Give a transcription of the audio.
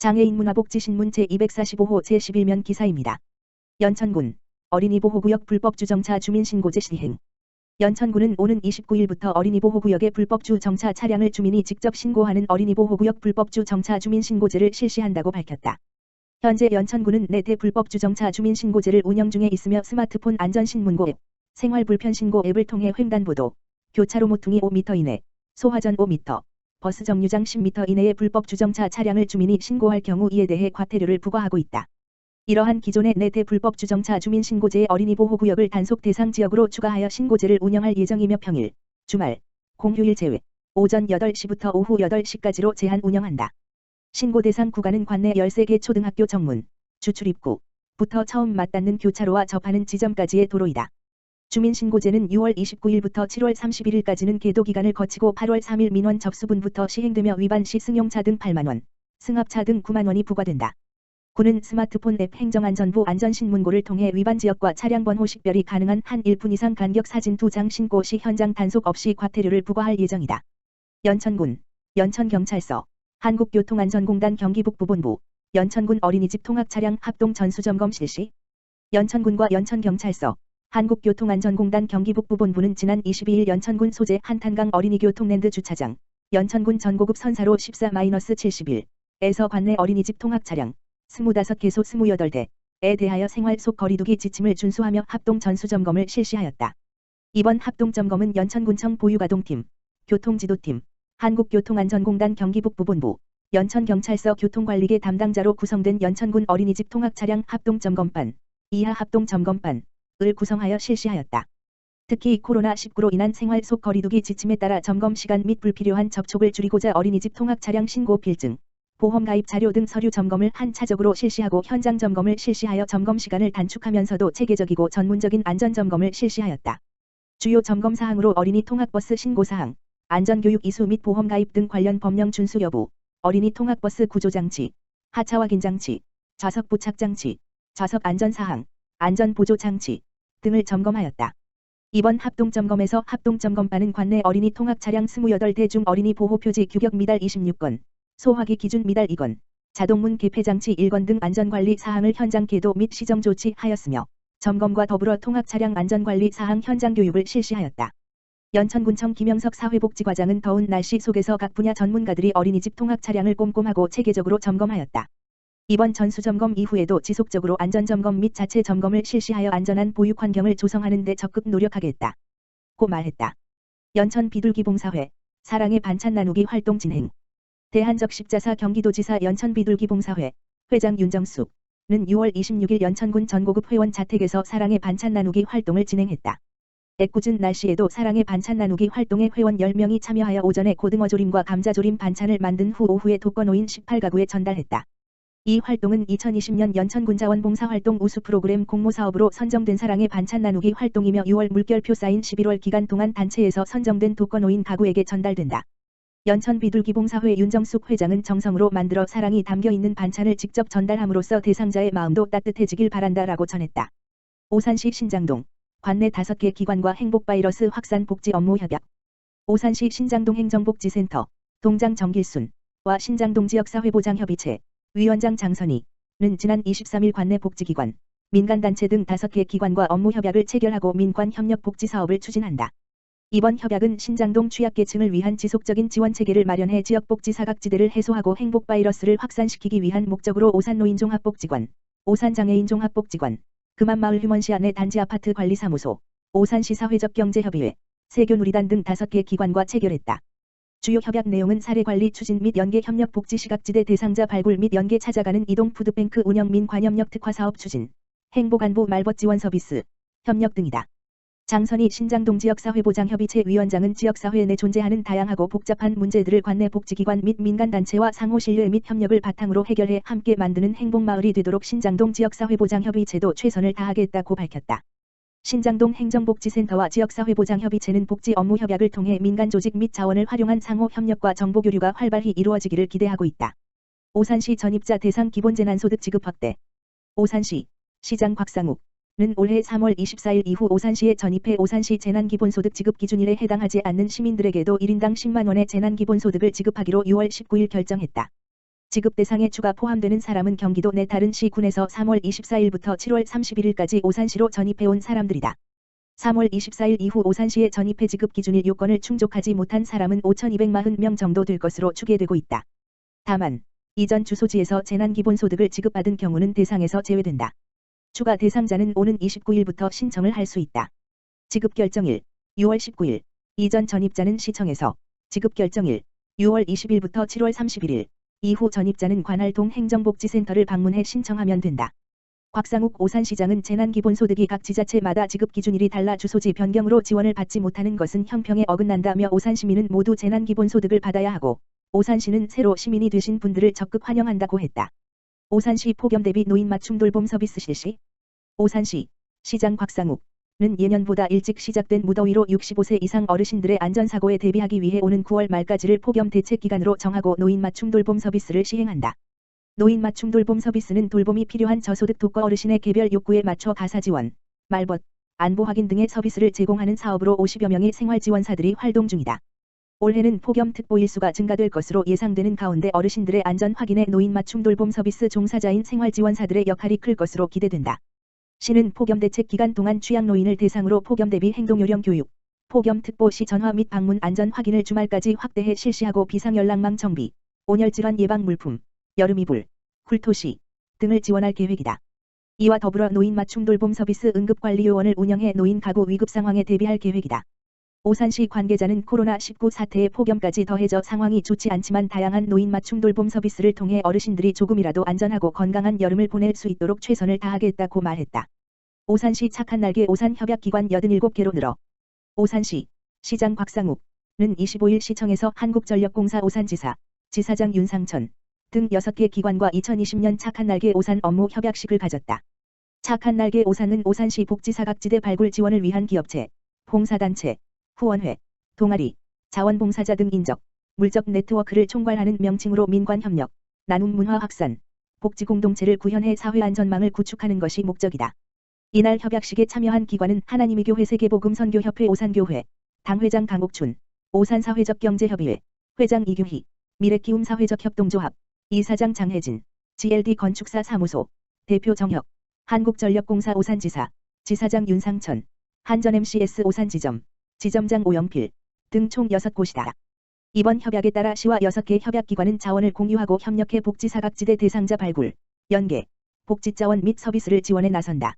장애인 문화복지신문 제245호 제11면 기사입니다. 연천군 어린이보호구역 불법주정차 주민신고제 시행. 연천군은 오는 29일부터 어린이보호구역의 불법주정차 차량을 주민이 직접 신고하는 어린이보호구역 불법주정차 주민신고제를 실시한다고 밝혔다. 현재 연천군은 4대 불법주정차 주민신고제를 운영 중에 있으며 스마트폰 안전신문고 앱, 생활불편신고 앱을 통해 횡단보도, 교차로 모퉁이 5m 이내, 소화전 5m, 버스 정류장 10m 이내의 불법주정차 차량을 주민이 신고할 경우 이에 대해 과태료를 부과하고 있다. 이러한 기존의 4대 불법주정차 주민신고제의 어린이보호구역을 단속 대상 지역으로 추가하여 신고제를 운영할 예정이며 평일, 주말, 공휴일 제외, 오전 8시부터 오후 8시까지로 제한 운영한다. 신고 대상 구간은 관내 13개 초등학교 정문, 주출입구부터 처음 맞닿는 교차로와 접하는 지점까지의 도로이다. 주민신고제는 6월 29일부터 7월 31일까지는 계도기간을 거치고 8월 3일 민원 접수분부터 시행되며 위반 시 승용차 등 8만원, 승합차 등 9만원이 부과된다. 군은 스마트폰 앱 행정안전부 안전신문고를 통해 위반 지역과 차량 번호 식별이 가능한 한 1분 이상 간격 사진 2장 신고 시 현장 단속 없이 과태료를 부과할 예정이다. 연천군, 연천경찰서, 한국교통안전공단 경기북부본부, 연천군 어린이집 통학차량 합동 전수점검 실시. 연천군과 연천경찰서, 한국교통안전공단 경기북부본부는 지난 22일 연천군 소재 한탄강 어린이교통랜드 주차장, 연천군 전고급 선사로 14-71에서 관내 어린이집 통학차량 25개소 28대에 대하여 생활 속 거리두기 지침을 준수하며 합동 전수점검을 실시하였다. 이번 합동점검은 연천군청 보유가동팀, 교통지도팀, 한국교통안전공단 경기북부본부, 연천경찰서 교통관리계 담당자로 구성된 연천군 어린이집 통학차량 합동점검반, 이하 합동점검반, 을 구성하여 실시하였다. 특히 코로나19로 인한 생활 속 거리두기 지침에 따라 점검 시간 및 불필요한 접촉을 줄이고자 어린이집 통학 차량 신고 필증, 보험 가입 자료 등 서류 점검을 한 차적으로 실시하고 현장 점검을 실시하여 점검 시간을 단축하면서도 체계적이고 전문적인 안전 점검을 실시하였다. 주요 점검 사항으로 어린이 통학버스 신고 사항, 안전교육 이수 및 보험 가입 등 관련 법령 준수 여부, 어린이 통학버스 구조장치, 하차 확인 장치, 좌석 부착 장치, 좌석 안전 사항, 안전 보조 장치 등을 점검하였다. 이번 합동점검에서 합동점검반은 관내 어린이 통학 차량 28대 중 어린이 보호표지 규격 미달 26건, 소화기 기준 미달 2건, 자동문 개폐 장치 1건 등 안전관리 사항을 현장 계도 및 시정 조치하였으며 점검과 더불어 통학 차량 안전관리 사항 현장 교육을 실시하였다. 연천군청 김영석 사회복지과장은 더운 날씨 속에서 각 분야 전문가들이 어린이집 통학 차량을 꼼꼼하고 체계적으로 점검하였다. 이번 전수점검 이후에도 지속적으로 안전점검 및 자체 점검을 실시하여 안전한 보육 환경을 조성하는 데 적극 노력하겠다. 고 말했다. 연천 비둘기봉사회, 사랑의 반찬 나누기 활동 진행. 대한적 십자사 경기도지사 연천 비둘기봉사회, 회장 윤정숙은 6월 26일 연천군 전고급 회원 자택에서 사랑의 반찬 나누기 활동을 진행했다. 애꿎은 날씨에도 사랑의 반찬 나누기 활동에 회원 10명이 참여하여 오전에 고등어조림과 감자조림 반찬을 만든 후 오후에 독거노인 18가구에 전달했다. 이 활동은 2020년 연천군 자원봉사활동 우수 프로그램 공모사업으로 선정된 사랑의 반찬 나누기 활동이며 6월 물결표 쌓인 11월 기간 동안 단체에서 선정된 독거노인 가구에게 전달된다. 연천 비둘기봉사회 윤정숙 회장은 정성으로 만들어 사랑이 담겨있는 반찬을 직접 전달함으로써 대상자의 마음도 따뜻해지길 바란다라고 전했다. 오산시 신장동, 관내 5개 기관과 행복바이러스 확산 복지 업무 협약. 오산시 신장동 행정복지센터, 동장 정길순와 신장동 지역사회보장협의체, 위원장 장선희는 지난 23일 관내 복지기관, 민간단체 등 5개 기관과 업무 협약을 체결하고 민관 협력 복지 사업을 추진한다. 이번 협약은 신장동 취약계층을 위한 지속적인 지원 체계를 마련해 지역 복지 사각지대를 해소하고 행복 바이러스를 확산시키기 위한 목적으로 오산노인종합복지관, 오산장애인종합복지관, 금암마을 휴먼시아 내 단지 아파트 관리사무소, 오산시 사회적 경제협의회, 세교누리단 등 5개 기관과 체결했다. 주요 협약 내용은 사례관리 추진 및 연계 협력 복지 시각지대 대상자 발굴 및 연계 찾아가는 이동 푸드뱅크 운영 민관협력 특화사업 추진, 행복안부 말벗 지원 서비스, 협력 등이다. 장선희 신장동 지역사회보장협의체 위원장은 지역사회 내 존재하는 다양하고 복잡한 문제들을 관내 복지기관 및 민간단체와 상호 신뢰 및 협력을 바탕으로 해결해 함께 만드는 행복마을이 되도록 신장동 지역사회보장협의체도 최선을 다하겠다고 밝혔다. 신장동 행정복지센터와 지역사회보장협의체는 복지 업무 협약을 통해 민간 조직 및 자원을 활용한 상호 협력과 정보 교류가 활발히 이루어지기를 기대하고 있다. 오산시 전입자 대상 기본재난소득 지급 확대. 오산시 시장 곽상욱은 올해 3월 24일 이후 오산시에 전입해 오산시 재난기본소득 지급 기준일에 해당하지 않는 시민들에게도 1인당 10만 원의 재난기본소득을 지급하기로 6월 19일 결정했다. 지급 대상에 추가 포함되는 사람은 경기도 내 다른 시 군에서 3월 24일부터 7월 31일까지 오산시로 전입해온 사람들이다. 3월 24일 이후 오산시에 전입해 지급 기준일 요건을 충족하지 못한 사람은 5,240명 정도 될 것으로 추계되고 있다. 다만 이전 주소지에서 재난기본소득을 지급받은 경우는 대상에서 제외된다. 추가 대상자는 오는 29일부터 신청을 할 수 있다. 지급 결정일 6월 19일, 이전 전입자는 시청에서, 지급 결정일 6월 20일부터 7월 31일, 이후 전입자는 관할 동행정복지센터를 방문해 신청하면 된다. 곽상욱 오산시장은 재난기본소득이 각 지자체마다 지급 기준일이 달라 주소지 변경으로 지원을 받지 못하는 것은 형평에 어긋난다며 오산 시민은 모두 재난기본소득을 받아야 하고 오산시는 새로 시민이 되신 분들을 적극 환영한다고 했다. 오산시 폭염 대비 노인 맞춤 돌봄 서비스 실시. 오산시 시장 곽상욱는 예년보다 일찍 시작된 무더위로 65세 이상 어르신들의 안전사고에 대비하기 위해 오는 9월 말까지를 폭염 대책 기간으로 정하고 노인 맞춤 돌봄 서비스를 시행한다. 노인 맞춤 돌봄 서비스는 돌봄이 필요한 저소득 독거 어르신의 개별 욕구에 맞춰 가사 지원, 말벗, 안보 확인 등의 서비스를 제공하는 사업으로 50여 명의 생활지원사들이 활동 중이다. 올해는 폭염 특보 일수가 증가될 것으로 예상되는 가운데 어르신들의 안전 확인에 노인 맞춤 돌봄 서비스 종사자인 생활지원사들의 역할이 클 것으로 기대된다. 시는 폭염 대책 기간 동안 취약 노인을 대상으로 폭염 대비 행동 요령 교육, 폭염 특보 시 전화 및 방문 안전 확인을 주말까지 확대해 실시하고 비상연락망 정비, 온열질환 예방 물품, 여름 이불, 쿨토시 등을 지원할 계획이다. 이와 더불어 노인 맞춤 돌봄 서비스 응급관리요원을 운영해 노인 가구 위급 상황에 대비할 계획이다. 오산시 관계자는 코로나19 사태에 폭염까지 더해져 상황이 좋지 않지만 다양한 노인 맞춤 돌봄 서비스를 통해 어르신들이 조금이라도 안전하고 건강한 여름을 보낼 수 있도록 최선을 다하겠다고 말했다. 오산시 착한 날개 오산협약기관 87개로 늘어. 오산시 시장 곽상욱는 25일 시청에서 한국전력공사 오산지사, 지사장 윤상천 등 6개 기관과 2020년 착한 날개 오산 업무 협약식을 가졌다. 착한 날개 오산은 오산시 복지사각지대 발굴 지원을 위한 기업체, 봉사단체, 후원회, 동아리, 자원봉사자 등 인적, 물적 네트워크를 총괄하는 명칭으로 민관협력, 나눔 문화 확산, 복지공동체를 구현해 사회안전망을 구축하는 것이 목적이다. 이날 협약식에 참여한 기관은 하나님의 교회 세계복음선교협회 오산교회, 당회장 강옥춘, 오산사회적 경제협의회, 회장 이규희, 미래키움 사회적 협동조합, 이사장 장혜진, GLD 건축사 사무소, 대표 정혁, 한국전력공사 오산지사, 지사장 윤상천, 한전 MCS 오산지점, 지점장 오영필 등 총 6곳이다. 이번 협약에 따라 시와 6개 협약기관은 자원을 공유하고 협력해 복지사각지대 대상자 발굴, 연계, 복지자원 및 서비스를 지원해 나선다.